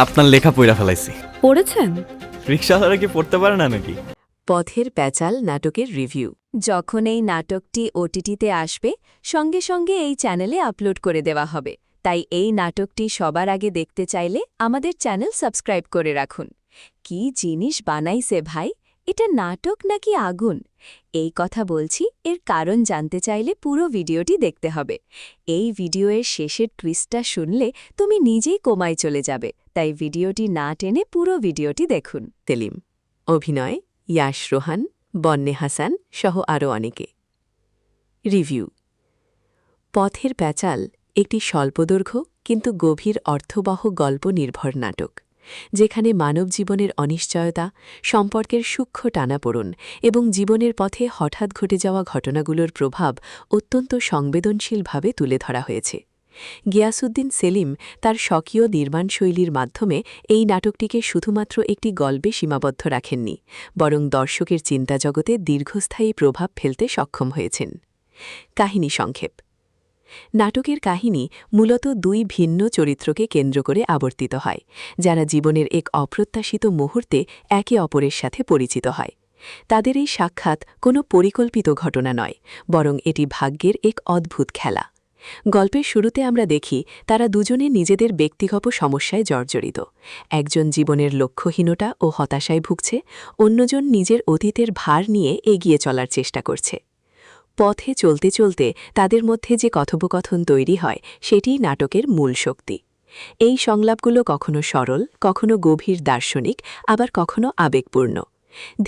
আপনার লেখা পড়া ফেলাইছি। পড়েছেন? রিক্সাওয়ালারা কি পড়তে পারে না নাকি? পথের প্যাচাল নাটকের রিভিউ। যখন এই নাটকটি ওটিটিতে আসবে সঙ্গে সঙ্গে এই চ্যানেলে আপলোড করে দেওয়া হবে, তাই এই নাটকটি সবার আগে দেখতে চাইলে আমাদের চ্যানেল সাবস্ক্রাইব করে রাখুন। কি জিনিস বানাইছে ভাই, এটা নাটক নাকি আগুন? এই কথা বলছি, এর কারণ জানতে চাইলে পুরো ভিডিওটি দেখতে হবে। এই ভিডিওর শেষের টুইস্টটা শুনলে তুমি নিজেই কোমায় চলে যাবে, তাই ভিডিওটি না টেনে পুরো ভিডিওটি দেখুন। সেলিম অভিনয় ইয়াশ রোহান, বন্নে হাসান সহ আরও অনেকে। রিভিউ। পথের প্যাচাল একটি স্বল্পদৈর্ঘ্য কিন্তু গভীর অর্থবহ গল্প নির্ভর নাটক, যেখানে মানব জীবনের অনিশ্চয়তা, সম্পর্কের সূক্ষ্ম টানাপোড়েন এবং জীবনের পথে হঠাৎ ঘটে যাওয়া ঘটনাগুলোর প্রভাব অত্যন্ত সংবেদনশীলভাবে তুলে ধরা হয়েছে। গিয়াসউদ্দিন সেলিম তার স্বকীয় নির্মাণশৈলীর মাধ্যমে এই নাটকটিকে শুধুমাত্র একটি গল্পে সীমাবদ্ধ রাখেননি, বরং দর্শকের চিন্তাজগতে দীর্ঘস্থায়ী প্রভাব ফেলতে সক্ষম হয়েছেন। কাহিনী সংক্ষেপ। নাটকের কাহিনী মূলত দুই ভিন্ন চরিত্রকে কেন্দ্র করে আবর্তিত হয়, যারা জীবনের এক অপ্রত্যাশিত মুহূর্তে একে অপরের সাথে পরিচিত হয়। তাদের এই সাক্ষাৎ কোনো পরিকল্পিত ঘটনা নয়, বরং এটি ভাগ্যের এক অদ্ভুত খেলা। গল্পের শুরুতে আমরা দেখি তারা দুজনে নিজেদের ব্যক্তিগত সমস্যায় জর্জরিত। একজন জীবনের লক্ষ্যহীনতা ও হতাশায় ভুগছে, অন্যজন নিজের অতীতের ভার নিয়ে এগিয়ে চলার চেষ্টা করছে। পথে চলতে চলতে তাদের মধ্যে যে কথোপকথন তৈরি হয় সেটিই নাটকের মূল শক্তি। এই সংলাপগুলো কখনো সরল, কখনো গভীর দার্শনিক, আবার কখনো আবেগপূর্ণ।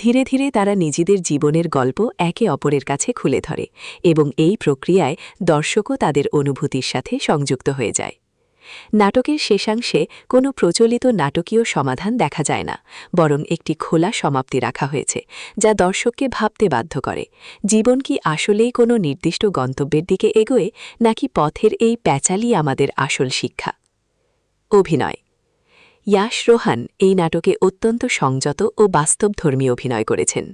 ধীরে ধীরে তারা নিজেদের জীবনের গল্প একে অপরের কাছে খুলে ধরে এবং এই প্রক্রিয়ায় দর্শকও তাদের অনুভূতির সাথে সংযুক্ত হয়ে যায়। নাটকের শেষাংশে কোনো প্রচলিত নাটকীয় সমাধান দেখা যায় না, বরং একটি খোলা সমাপ্তি রাখা হয়েছে, যা দর্শককে ভাবতে বাধ্য করে জীবন কি আসলেই কোনো নির্দিষ্ট গন্তব্যের দিকে এগোয়, নাকি পথের এই প্যাচালই আমাদের আসল শিক্ষা। অভিনয়। ইয়াশ রোহান এই নাটকে অত্যন্ত সংযত ও বাস্তবধর্মী অভিনয় করেছেন।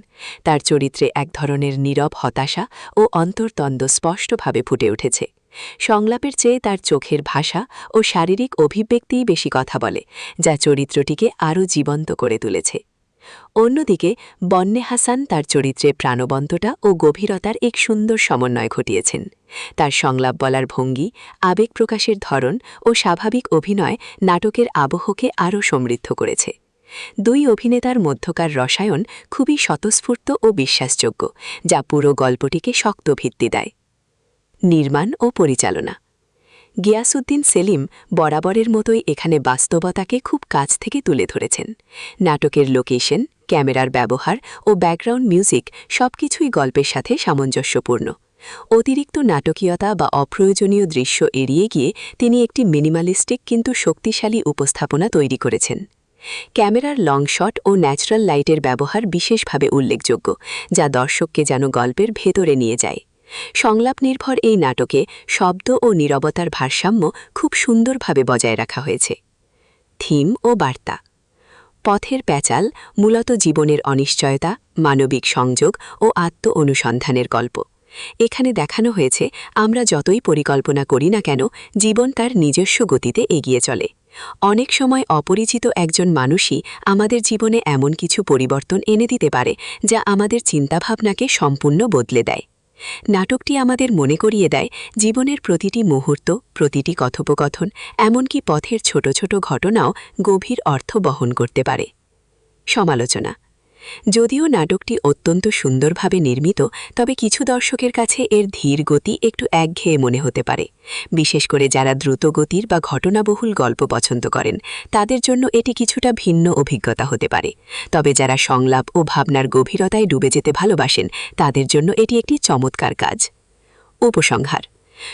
তার চরিত্রে এক ধরনের নীরব হতাশা ও অন্তর্দ্বন্দ্ব স্পষ্টভাবে ফুটে উঠেছে। সংলাপের চেয়ে তার চোখের ভাষা ও শারীরিক অভিব্যক্তিই বেশি কথা বলে, যা চরিত্রটিকে আরও জীবন্ত করে তুলেছে। অন্যদিকে বন্নে হাসান তার চরিত্রে প্রাণবন্ততা ও গভীরতার এক সুন্দর সমন্বয় ঘটিয়েছেন। তার সংলাপ বলার ভঙ্গি, আবেগ প্রকাশের ধরন ও স্বাভাবিক অভিনয় নাটকের আবহকে আরও সমৃদ্ধ করেছে। দুই অভিনেতার মধ্যকার রসায়ন খুবই স্বতঃস্ফূর্ত ও বিশ্বাসযোগ্য, যা পুরো গল্পটিকে শক্ত ভিত্তি দেয়। নির্মাণ ও পরিচালনা। গিয়াসউদ্দিন সেলিম বরাবরের মতোই এখানে বাস্তবতাকে খুব কাছ থেকে তুলে ধরেছেন। নাটকের লোকেশন, ক্যামেরার ব্যবহার ও ব্যাকগ্রাউন্ড মিউজিক সবকিছুই গল্পের সাথে সামঞ্জস্যপূর্ণ। অতিরিক্ত নাটকীয়তা বা অপ্রয়োজনীয় দৃশ্য এড়িয়ে গিয়ে তিনি একটি মিনিমালিস্টিক কিন্তু শক্তিশালী উপস্থাপনা তৈরি করেছেন। ক্যামেরার লং শট ও ন্যাচারাল লাইটের ব্যবহার বিশেষভাবে উল্লেখযোগ্য, যা দর্শককে যেন গল্পের ভেতরে নিয়ে যায়। সংলাপ নির্ভর এই নাটকে শব্দ ও নীরবতার ভারসাম্য খুব সুন্দরভাবে বজায় রাখা হয়েছে। থিম ও বার্তা। পথের প্যাচাল মূলত জীবনের অনিশ্চয়তা, মানবিক সংযোগ ও আত্ম অনুসন্ধানের গল্প। এখানে দেখানো হয়েছে আমরা যতই পরিকল্পনা করি না কেন, জীবন তার নিজস্ব গতিতে এগিয়ে চলে। অনেক সময় অপরিচিত একজন মানুষই আমাদের জীবনে এমন কিছু পরিবর্তন এনে দিতে পারে যা আমাদের চিন্তাভাবনাকে সম্পূর্ণ বদলে দেয়। নাটকটি আমাদের মনে করিয়ে দেয় জীবনের প্রতিটি মুহূর্ত, প্রতিটি কথোপকথন, এমনকি পথের ছোট ছোট ঘটনাও গভীর অর্থ বহন করতে পারে। সমালোচনা। যদিও নাটকটি অত্যন্ত সুন্দরভাবে নির্মিত, তবে কিছু দর্শকের কাছে এর ধীর গতি একটু একঘেয়ে মনে হতে পারে। বিশেষ করে যারা দ্রুত গতির বা ঘটনাবহুল গল্প পছন্দ করেন, তাদের জন্য এটি কিছুটা ভিন্ন অভিজ্ঞতা হতে পারে। তবে যারা সংলাপ ও ভাবনার গভীরতায় ডুবে যেতে ভালোবাসেন, তাদের জন্য এটি একটি চমৎকার কাজ। উপসংহার।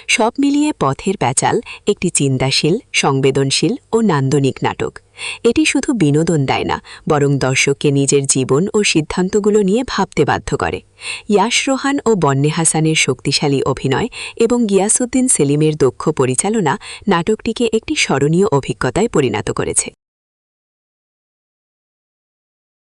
সব মিলিয়ে পথের প্যাচাল একটি চিন্তাশীল, সংবেদনশীল ও নান্দনিক নাটক। এটি শুধু বিনোদন দেয় না, বরং দর্শককে নিজের জীবন ও সিদ্ধান্তগুলো নিয়ে ভাবতে বাধ্য করে। ইয়াশ রোহান ও বন্নে হাসানের শক্তিশালী অভিনয় এবং গিয়াসউদ্দিন সেলিমের দক্ষ পরিচালনা নাটকটিকে একটি স্মরণীয় অভিজ্ঞতায় পরিণত করেছে।